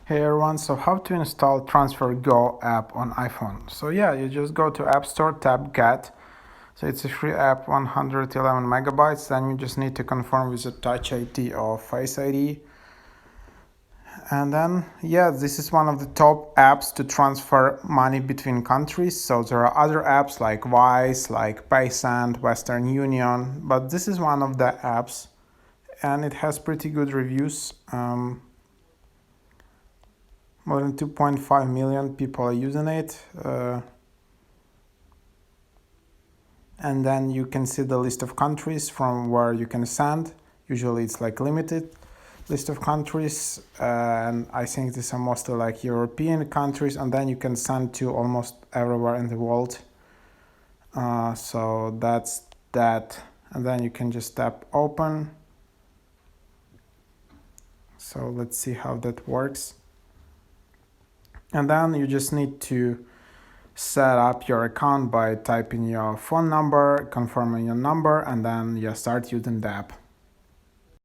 Hey everyone, so how to install TransferGo app on iPhone? So yeah, you just go to App Store, tap Get. So it's a free app, 111 megabytes. Then you just need to confirm with a Touch ID or Face ID. And then, yeah, this is one of the top apps to transfer money between countries. So there are other apps like Wise, like PaySend, Western Union, but this is one of the apps, and it has pretty good reviews. More than 2.5 million people are using it. And then you can see the list of countries from where you can send. Usually it's like limited list of countries. And I think these are mostly like European countries. And then you can send to almost everywhere in the world. So that's that. And then you can just tap open. So let's see how that works. And then you just need to set up your account by typing your phone number, confirming your number, and then you start using the app.